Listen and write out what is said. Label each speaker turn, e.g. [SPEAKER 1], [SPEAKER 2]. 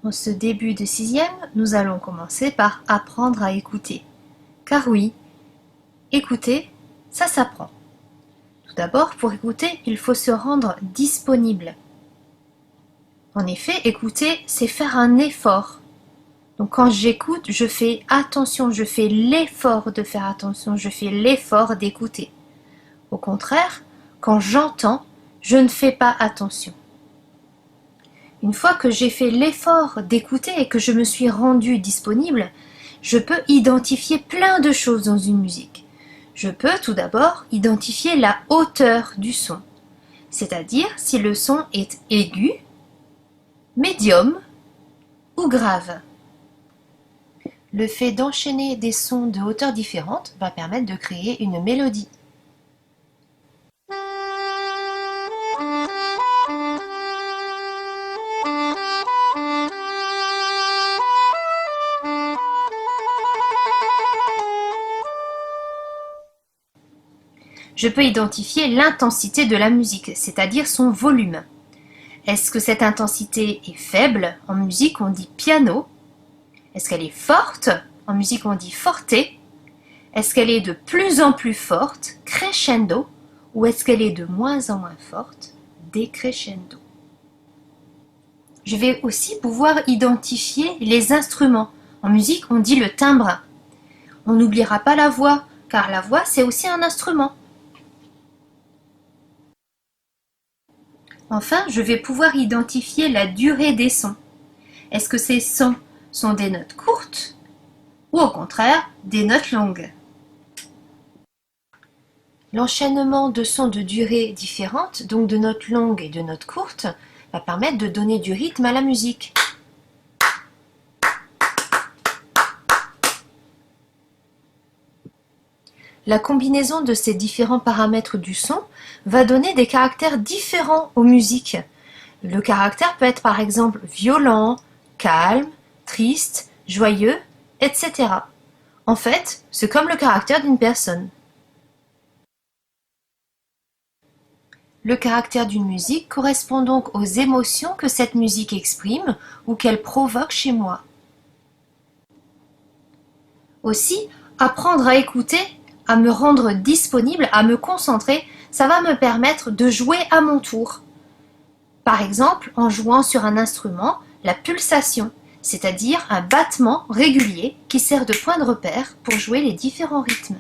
[SPEAKER 1] En ce début de sixième, nous allons commencer par apprendre à écouter. Car oui, écouter, ça s'apprend. Tout d'abord, pour écouter, il faut se rendre disponible. En effet, écouter, c'est faire un effort. Donc quand j'écoute, je fais attention, je fais l'effort de faire attention, je fais l'effort d'écouter. Au contraire, quand j'entends, je ne fais pas attention. Une fois que j'ai fait l'effort d'écouter et que je me suis rendu disponible, je peux identifier plein de choses dans une musique. Je peux tout d'abord identifier la hauteur du son, c'est-à-dire si le son est aigu, médium ou grave. Le fait d'enchaîner des sons de hauteurs différentes va permettre de créer une mélodie. Je peux identifier l'intensité de la musique, c'est-à-dire son volume. Est-ce que cette intensité est faible? En musique, on dit piano. Est-ce qu'elle est forte? En musique, on dit forte. Est-ce qu'elle est de plus en plus forte? Crescendo. Ou est-ce qu'elle est de moins en moins forte? Décrescendo. Je vais aussi pouvoir identifier les instruments. En musique, on dit le timbre. On n'oubliera pas la voix, car la voix, c'est aussi un instrument. Enfin, je vais pouvoir identifier la durée des sons. Est-ce que ces sons sont des notes courtes ou au contraire des notes longues? L'enchaînement de sons de durée différente, donc de notes longues et de notes courtes, va permettre de donner du rythme à la musique. La combinaison de ces différents paramètres du son va donner des caractères différents aux musiques. Le caractère peut être par exemple violent, calme, triste, joyeux, etc. En fait, c'est comme le caractère d'une personne. Le caractère d'une musique correspond donc aux émotions que cette musique exprime ou qu'elle provoque chez moi. Aussi, apprendre à écouter, à me rendre disponible, à me concentrer, ça va me permettre de jouer à mon tour. Par exemple, en jouant sur un instrument, la pulsation, c'est-à-dire un battement régulier qui sert de point de repère pour jouer les différents rythmes.